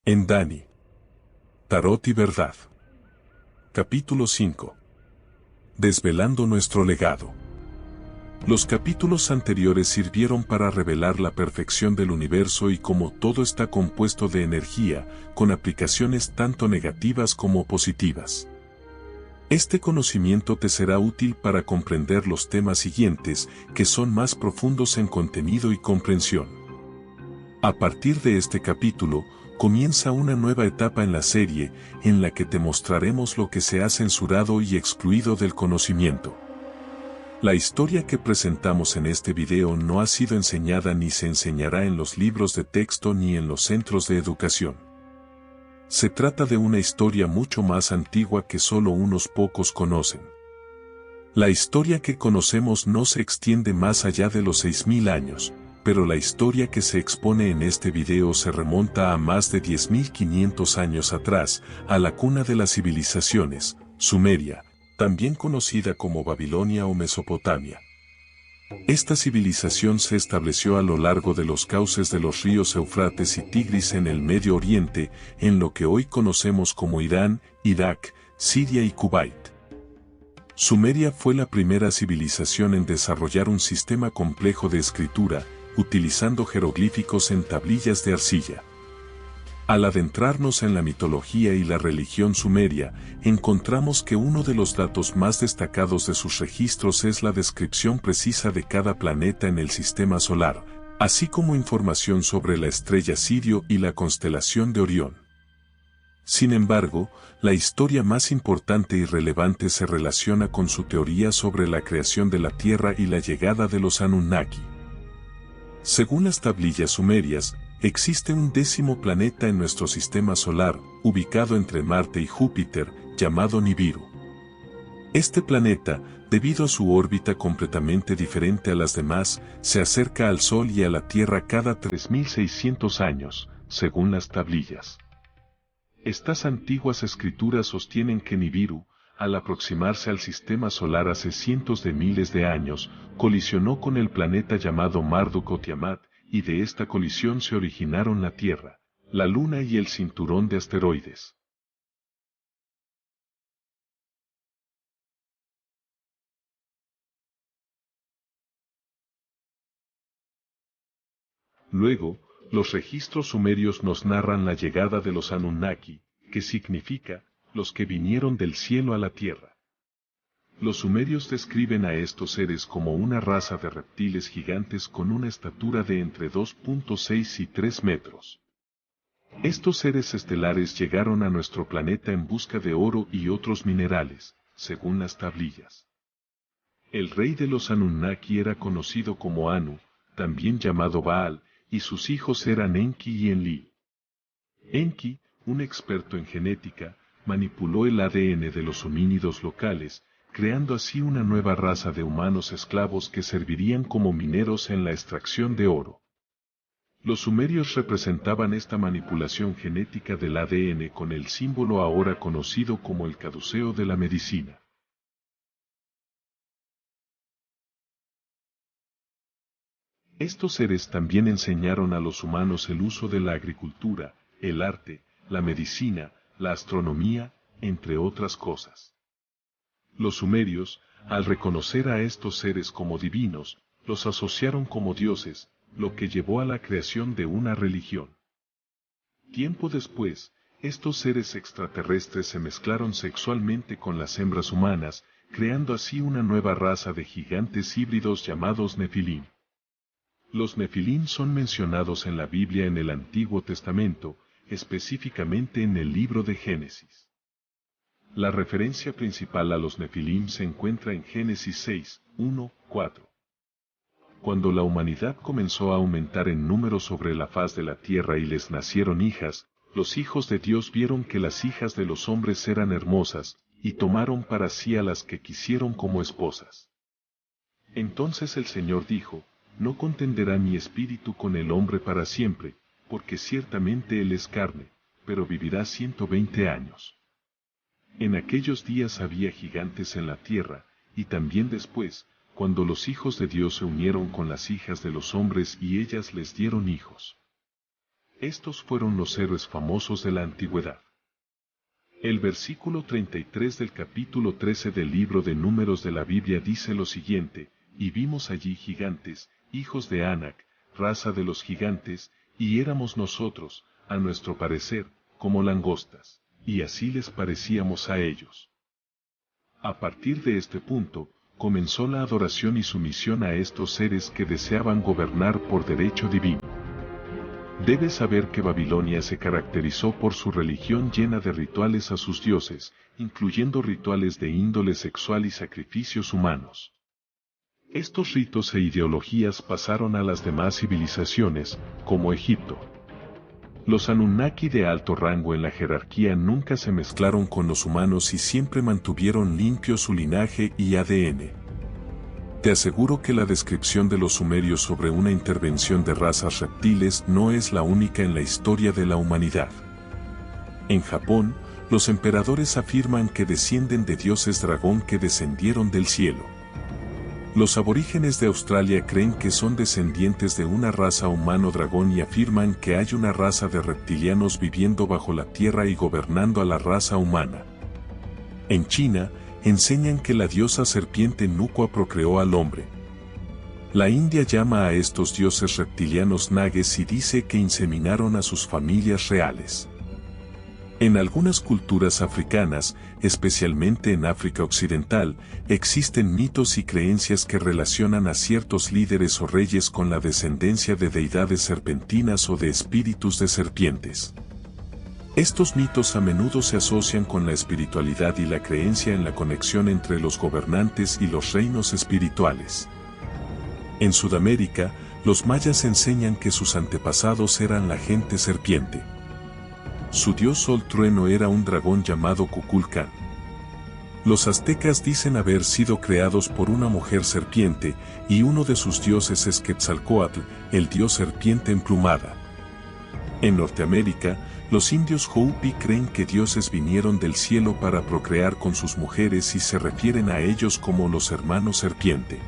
En Dani. Tarot y Verdad. Capítulo 5. Desvelando nuestro legado. Los capítulos anteriores sirvieron para revelar la perfección del universo y cómo todo está compuesto de energía, con aplicaciones tanto negativas como positivas. Este conocimiento te será útil para comprender los temas siguientes, que son más profundos en contenido y comprensión. A partir de este capítulo, comienza una nueva etapa en la serie, en la que te mostraremos lo que se ha censurado y excluido del conocimiento. La historia que presentamos en este video no ha sido enseñada ni se enseñará en los libros de texto ni en los centros de educación. Se trata de una historia mucho más antigua que solo unos pocos conocen. La historia que conocemos no se extiende más allá de los 6000 años, pero la historia que se expone en este video se remonta a más de 10.500 años atrás, a la cuna de las civilizaciones, Sumeria, también conocida como Babilonia o Mesopotamia. Esta civilización se estableció a lo largo de los cauces de los ríos Éufrates y Tigris en el Medio Oriente, en lo que hoy conocemos como Irán, Irak, Siria y Kuwait. Sumeria fue la primera civilización en desarrollar un sistema complejo de escritura, utilizando jeroglíficos en tablillas de arcilla. Al adentrarnos en la mitología y la religión sumeria, encontramos que uno de los datos más destacados de sus registros es la descripción precisa de cada planeta en el sistema solar, así como información sobre la estrella Sirio y la constelación de Orión. Sin embargo, la historia más importante y relevante se relaciona con su teoría sobre la creación de la Tierra y la llegada de los Anunnaki. Según las tablillas sumerias, existe un 10º planeta en nuestro sistema solar, ubicado entre Marte y Júpiter, llamado Nibiru. Este planeta, debido a su órbita completamente diferente a las demás, se acerca al Sol y a la Tierra cada 3600 años, según las tablillas. Estas antiguas escrituras sostienen que Nibiru, al aproximarse al sistema solar hace cientos de miles de años, colisionó con el planeta llamado Marduk o Tiamat, y de esta colisión se originaron la Tierra, la Luna y el cinturón de asteroides. Luego, los registros sumerios nos narran la llegada de los Anunnaki, que significa, los que vinieron del cielo a la tierra. Los sumerios describen a estos seres como una raza de reptiles gigantes con una estatura de entre 2.6 y 3 metros. Estos seres estelares llegaron a nuestro planeta en busca de oro y otros minerales, según las tablillas. El rey de los Anunnaki era conocido como Anu, también llamado Baal, y sus hijos eran Enki y Enlil. Enki, un experto en genética, manipuló el ADN de los homínidos locales, creando así una nueva raza de humanos esclavos que servirían como mineros en la extracción de oro. Los sumerios representaban esta manipulación genética del ADN con el símbolo ahora conocido como el caduceo de la medicina. Estos seres también enseñaron a los humanos el uso de la agricultura, el arte, la medicina, la astronomía, entre otras cosas. Los sumerios, al reconocer a estos seres como divinos, los asociaron como dioses, lo que llevó a la creación de una religión. Tiempo después, estos seres extraterrestres se mezclaron sexualmente con las hembras humanas, creando así una nueva raza de gigantes híbridos llamados Nefilim. Los Nefilim son mencionados en la Biblia en el Antiguo Testamento, específicamente en el libro de Génesis. La referencia principal a los Nefilim se encuentra en Génesis 6, 1, 4. Cuando la humanidad comenzó a aumentar en número sobre la faz de la tierra y les nacieron hijas, los hijos de Dios vieron que las hijas de los hombres eran hermosas, y tomaron para sí a las que quisieron como esposas. Entonces el Señor dijo: no contenderá mi espíritu con el hombre para siempre, porque ciertamente él es carne, pero vivirá 120 años. En aquellos días había gigantes en la tierra, y también después, cuando los hijos de Dios se unieron con las hijas de los hombres y ellas les dieron hijos. Estos fueron los héroes famosos de la antigüedad. El versículo 33 del capítulo 13 del libro de Números de la Biblia dice lo siguiente: y vimos allí gigantes, hijos de Anac, raza de los gigantes, y éramos nosotros, a nuestro parecer, como langostas, y así les parecíamos a ellos. A partir de este punto, comenzó la adoración y sumisión a estos seres que deseaban gobernar por derecho divino. Debes saber que Babilonia se caracterizó por su religión llena de rituales a sus dioses, incluyendo rituales de índole sexual y sacrificios humanos. Estos ritos e ideologías pasaron a las demás civilizaciones, como Egipto. Los Anunnaki de alto rango en la jerarquía nunca se mezclaron con los humanos y siempre mantuvieron limpio su linaje y ADN. Te aseguro que la descripción de los sumerios sobre una intervención de razas reptiles no es la única en la historia de la humanidad. En Japón, los emperadores afirman que descienden de dioses dragón que descendieron del cielo. Los aborígenes de Australia creen que son descendientes de una raza humano-dragón y afirman que hay una raza de reptilianos viviendo bajo la tierra y gobernando a la raza humana. En China, enseñan que la diosa serpiente Nukua procreó al hombre. La India llama a estos dioses reptilianos nages y dice que inseminaron a sus familias reales. En algunas culturas africanas, especialmente en África Occidental, existen mitos y creencias que relacionan a ciertos líderes o reyes con la descendencia de deidades serpentinas o de espíritus de serpientes. Estos mitos a menudo se asocian con la espiritualidad y la creencia en la conexión entre los gobernantes y los reinos espirituales. En Sudamérica, los mayas enseñan que sus antepasados eran la gente serpiente. Su dios Sol Trueno era un dragón llamado Kukulcán. Los aztecas dicen haber sido creados por una mujer serpiente, y uno de sus dioses es Quetzalcóatl, el dios serpiente emplumada. En Norteamérica, los indios Hopi creen que dioses vinieron del cielo para procrear con sus mujeres y se refieren a ellos como los hermanos serpiente.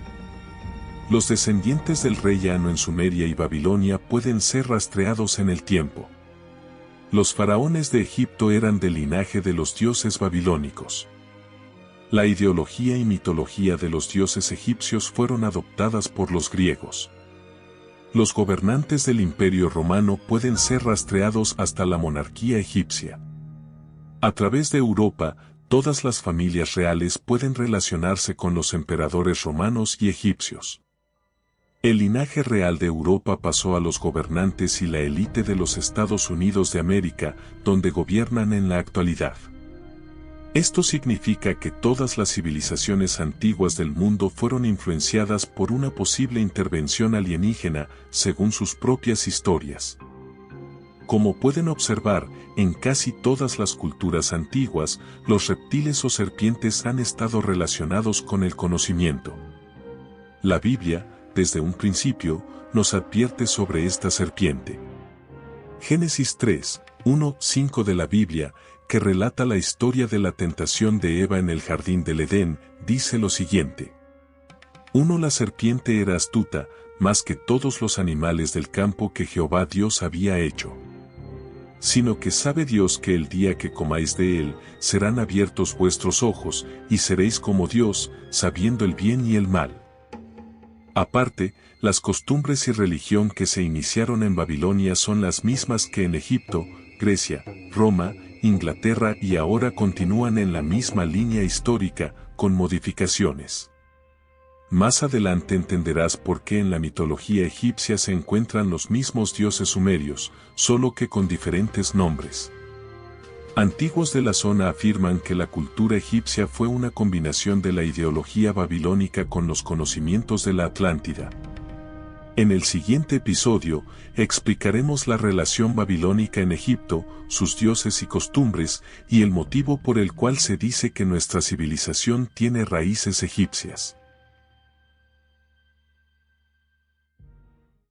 Los descendientes del rey Anu en Sumeria y Babilonia pueden ser rastreados en el tiempo. Los faraones de Egipto eran del linaje de los dioses babilónicos. La ideología y mitología de los dioses egipcios fueron adoptadas por los griegos. Los gobernantes del Imperio Romano pueden ser rastreados hasta la monarquía egipcia. A través de Europa, todas las familias reales pueden relacionarse con los emperadores romanos y egipcios. El linaje real de Europa pasó a los gobernantes y la élite de los Estados Unidos de América, donde gobiernan en la actualidad. Esto significa que todas las civilizaciones antiguas del mundo fueron influenciadas por una posible intervención alienígena, según sus propias historias. Como pueden observar, en casi todas las culturas antiguas, los reptiles o serpientes han estado relacionados con el conocimiento. La Biblia, desde un principio, nos advierte sobre esta serpiente. Génesis 3, 1, 5 de la Biblia, que relata la historia de la tentación de Eva en el jardín del Edén, dice lo siguiente. 1. La serpiente era astuta, más que todos los animales del campo que Jehová Dios había hecho. Sino que sabe Dios que el día que comáis de él, serán abiertos vuestros ojos, y seréis como Dios, sabiendo el bien y el mal. Aparte, las costumbres y religión que se iniciaron en Babilonia son las mismas que en Egipto, Grecia, Roma, Inglaterra y ahora continúan en la misma línea histórica, con modificaciones. Más adelante entenderás por qué en la mitología egipcia se encuentran los mismos dioses sumerios, solo que con diferentes nombres. Antiguos de la zona afirman que la cultura egipcia fue una combinación de la ideología babilónica con los conocimientos de la Atlántida. En el siguiente episodio, explicaremos la relación babilónica en Egipto, sus dioses y costumbres, y el motivo por el cual se dice que nuestra civilización tiene raíces egipcias.